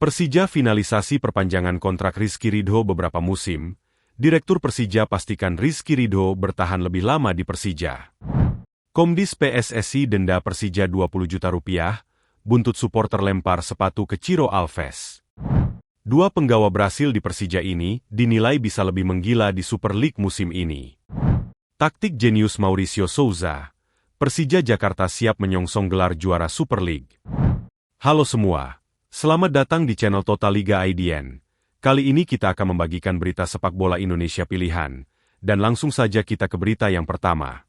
Persija finalisasi perpanjangan kontrak Rizky Ridho beberapa musim. Direktur Persija pastikan Rizky Ridho bertahan lebih lama di Persija. Komdis PSSI denda Persija 20 juta rupiah, buntut supporter lempar sepatu ke Ciro Alves. Dua penggawa Brasil di Persija ini dinilai bisa lebih menggila di Super League musim ini. Taktik jenius Mauricio Souza. Persija Jakarta siap menyongsong gelar juara Super League. Halo semua. Selamat datang di channel Total Liga IDN. Kali ini kita akan membagikan berita sepak bola Indonesia pilihan. Dan langsung saja kita ke berita yang pertama.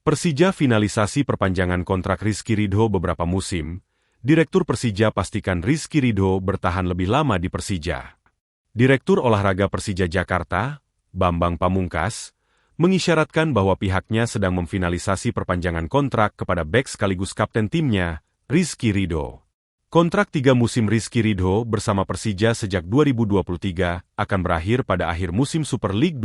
Persija finalisasi perpanjangan kontrak Rizky Ridho beberapa musim. Direktur Persija pastikan Rizky Ridho bertahan lebih lama di Persija. Direktur Olahraga Persija Jakarta, Bambang Pamungkas, mengisyaratkan bahwa pihaknya sedang memfinalisasi perpanjangan kontrak kepada bek sekaligus kapten timnya, Rizky Ridho. Kontrak 3 musim Rizky Ridho bersama Persija sejak 2023 akan berakhir pada akhir musim Super League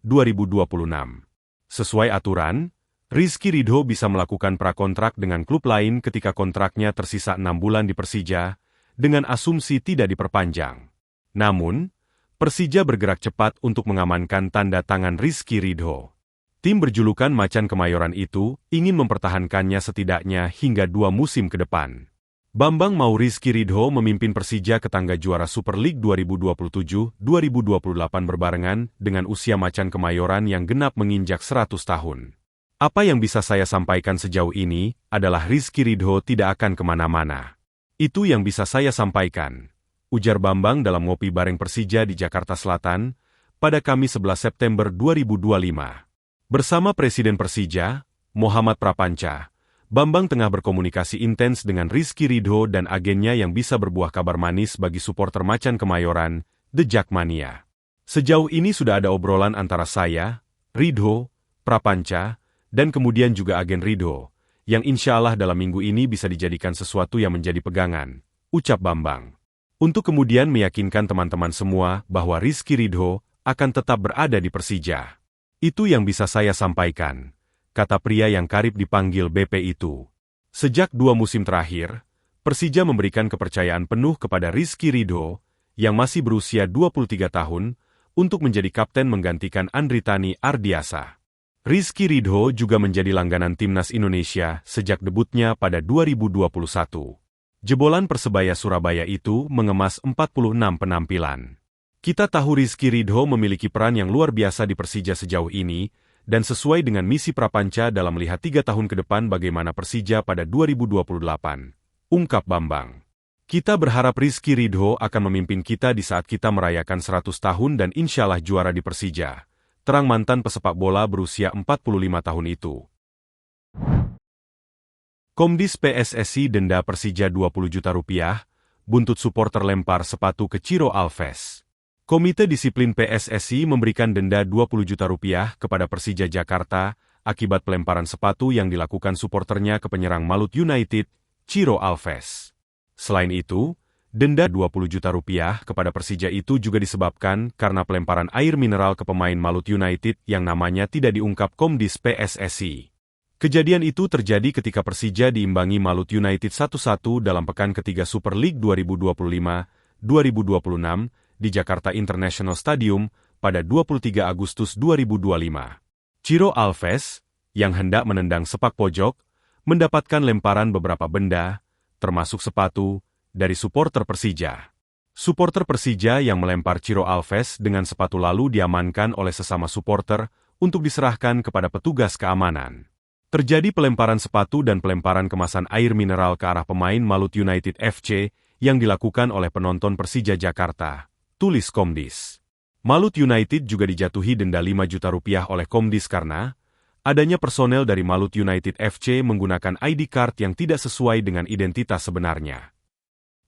2025-2026. Sesuai aturan, Rizky Ridho bisa melakukan prakontrak dengan klub lain ketika kontraknya tersisa 6 bulan di Persija, dengan asumsi tidak diperpanjang. Namun, Persija bergerak cepat untuk mengamankan tanda tangan Rizky Ridho. Tim berjulukan Macan Kemayoran itu ingin mempertahankannya setidaknya hingga 2 musim ke depan. Bambang mau Rizky Ridho memimpin Persija ke tangga juara Super League 2027-2028 berbarengan dengan usia Macan Kemayoran yang genap menginjak 100 tahun. Apa yang bisa saya sampaikan sejauh ini adalah Rizky Ridho tidak akan kemana-mana. Itu yang bisa saya sampaikan, ujar Bambang dalam ngopi bareng Persija di Jakarta Selatan pada Kamis 11 September 2025. Bersama Presiden Persija, Muhammad Prapanca, Bambang tengah berkomunikasi intens dengan Rizky Ridho dan agennya yang bisa berbuah kabar manis bagi supporter Macan Kemayoran, The Jakmania. Sejauh ini sudah ada obrolan antara saya, Ridho, Prapanca, dan kemudian juga agen Ridho, yang insya Allah dalam minggu ini bisa dijadikan sesuatu yang menjadi pegangan, ucap Bambang. Untuk kemudian meyakinkan teman-teman semua bahwa Rizky Ridho akan tetap berada di Persija. Itu yang bisa saya sampaikan, kata pria yang karib dipanggil BP itu. Sejak 2 musim terakhir, Persija memberikan kepercayaan penuh kepada Rizky Ridho, yang masih berusia 23 tahun, untuk menjadi kapten menggantikan Andritani Ardiasa. Rizky Ridho juga menjadi langganan timnas Indonesia sejak debutnya pada 2021. Jebolan Persebaya Surabaya itu mengemas 46 penampilan. Kita tahu Rizky Ridho memiliki peran yang luar biasa di Persija sejauh ini, dan sesuai dengan misi Prapanca dalam melihat 3 tahun ke depan bagaimana Persija pada 2028, ungkap Bambang. Kita berharap Rizky Ridho akan memimpin kita di saat kita merayakan 100 tahun dan insya Allah juara di Persija, terang mantan pesepak bola berusia 45 tahun itu. Komdis PSSI denda Persija 20 juta rupiah, buntut supporter lempar sepatu ke Ciro Alves. Komite Disiplin PSSI memberikan denda 20 juta rupiah kepada Persija Jakarta akibat pelemparan sepatu yang dilakukan suporternya ke penyerang Malut United, Ciro Alves. Selain itu, denda 20 juta rupiah kepada Persija itu juga disebabkan karena pelemparan air mineral ke pemain Malut United yang namanya tidak diungkap Komdis PSSI. Kejadian itu terjadi ketika Persija diimbangi Malut United 1-1 dalam pekan ketiga Super League 2025-2026, di Jakarta International Stadium pada 23 Agustus 2025. Ciro Alves, yang hendak menendang sepak pojok, mendapatkan lemparan beberapa benda, termasuk sepatu, dari supporter Persija. Supporter Persija yang melempar Ciro Alves dengan sepatu lalu diamankan oleh sesama supporter untuk diserahkan kepada petugas keamanan. Terjadi pelemparan sepatu dan pelemparan kemasan air mineral ke arah pemain Malut United FC yang dilakukan oleh penonton Persija Jakarta, tulis Komdis. Malut United juga dijatuhi denda 5 juta rupiah oleh Komdis karena adanya personel dari Malut United FC menggunakan ID card yang tidak sesuai dengan identitas sebenarnya.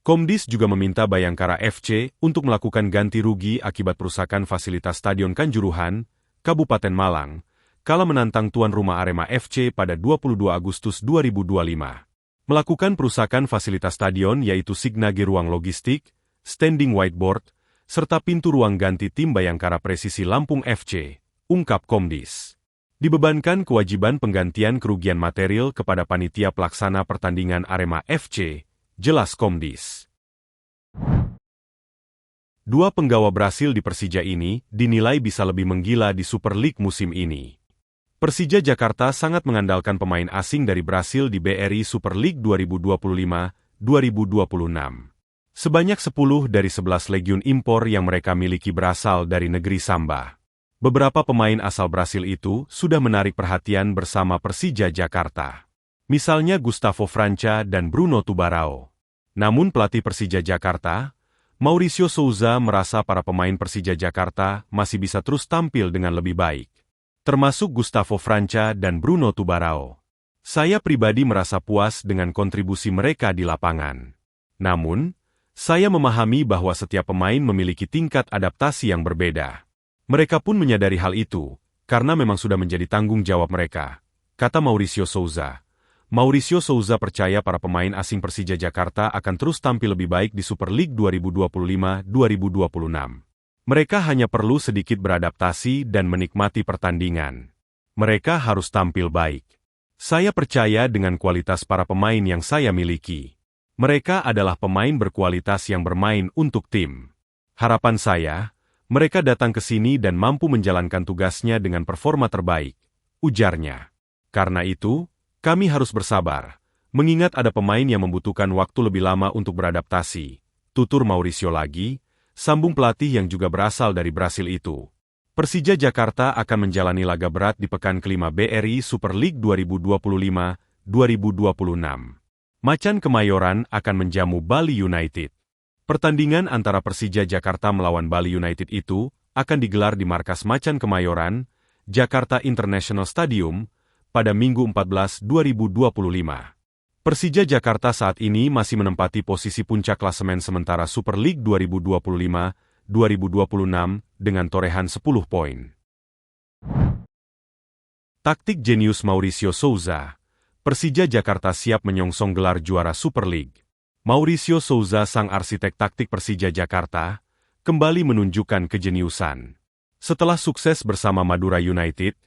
Komdis juga meminta Bayangkara FC untuk melakukan ganti rugi akibat perusakan fasilitas Stadion Kanjuruhan, Kabupaten Malang, kala menantang tuan rumah Arema FC pada 22 Agustus 2025. Melakukan perusakan fasilitas stadion yaitu signage ruang logistik, standing whiteboard, serta pintu ruang ganti tim Bayangkara Presisi Lampung FC, ungkap Komdis. Dibebankan kewajiban penggantian kerugian material kepada panitia pelaksana pertandingan Arema FC, jelas Komdis. Dua penggawa Brasil di Persija ini dinilai bisa lebih menggila di Super League musim ini. Persija Jakarta sangat mengandalkan pemain asing dari Brasil di BRI Super League 2025-2026. Sebanyak 10 dari 11 legiun impor yang mereka miliki berasal dari negeri Samba. Beberapa pemain asal Brasil itu sudah menarik perhatian bersama Persija Jakarta. Misalnya Gustavo França dan Bruno Tubarão. Namun pelatih Persija Jakarta, Mauricio Souza merasa para pemain Persija Jakarta masih bisa terus tampil dengan lebih baik. Termasuk Gustavo França dan Bruno Tubarão. Saya pribadi merasa puas dengan kontribusi mereka di lapangan. Namun, saya memahami bahwa setiap pemain memiliki tingkat adaptasi yang berbeda. Mereka pun menyadari hal itu, karena memang sudah menjadi tanggung jawab mereka, kata Mauricio Souza. Mauricio Souza percaya para pemain asing Persija Jakarta akan terus tampil lebih baik di Super League 2025-2026. Mereka hanya perlu sedikit beradaptasi dan menikmati pertandingan. Mereka harus tampil baik. Saya percaya dengan kualitas para pemain yang saya miliki. Mereka adalah pemain berkualitas yang bermain untuk tim. Harapan saya, mereka datang ke sini dan mampu menjalankan tugasnya dengan performa terbaik, ujarnya. Karena itu, kami harus bersabar, mengingat ada pemain yang membutuhkan waktu lebih lama untuk beradaptasi, tutur Mauricio lagi, sambung pelatih yang juga berasal dari Brasil itu. Persija Jakarta akan menjalani laga berat di pekan kelima BRI Super League 2025-2026. Macan Kemayoran akan menjamu Bali United. Pertandingan antara Persija Jakarta melawan Bali United itu akan digelar di markas Macan Kemayoran, Jakarta International Stadium, pada Minggu 14/2025. Persija Jakarta saat ini masih menempati posisi puncak klasemen sementara Super League 2025-2026 dengan torehan 10 poin. Taktik jenius Mauricio Souza. Persija Jakarta siap menyongsong gelar juara Super League. Mauricio Souza, sang arsitek taktik Persija Jakarta, kembali menunjukkan kejeniusan. Setelah sukses bersama Madura United,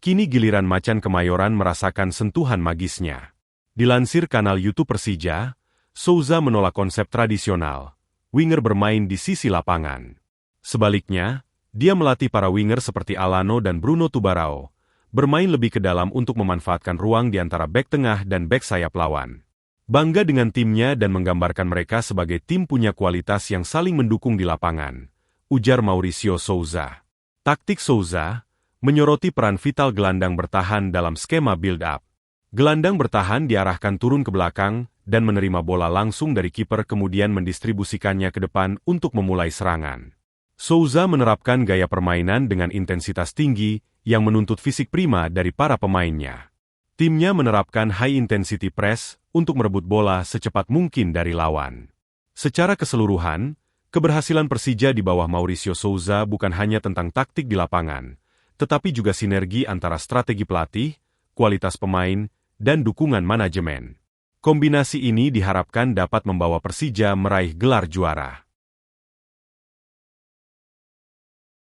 kini giliran Macan Kemayoran merasakan sentuhan magisnya. Dilansir kanal YouTube Persija, Souza menolak konsep tradisional, winger bermain di sisi lapangan. Sebaliknya, dia melatih para winger seperti Alano dan Bruno Tubarão, bermain lebih ke dalam untuk memanfaatkan ruang di antara bek tengah dan bek sayap lawan. Bangga dengan timnya dan menggambarkan mereka sebagai tim punya kualitas yang saling mendukung di lapangan, ujar Mauricio Souza. Taktik Souza menyoroti peran vital gelandang bertahan dalam skema build-up. Gelandang bertahan diarahkan turun ke belakang dan menerima bola langsung dari kiper kemudian mendistribusikannya ke depan untuk memulai serangan. Souza menerapkan gaya permainan dengan intensitas tinggi yang menuntut fisik prima dari para pemainnya. Timnya menerapkan high intensity press untuk merebut bola secepat mungkin dari lawan. Secara keseluruhan, keberhasilan Persija di bawah Mauricio Souza bukan hanya tentang taktik di lapangan, tetapi juga sinergi antara strategi pelatih, kualitas pemain, dan dukungan manajemen. Kombinasi ini diharapkan dapat membawa Persija meraih gelar juara.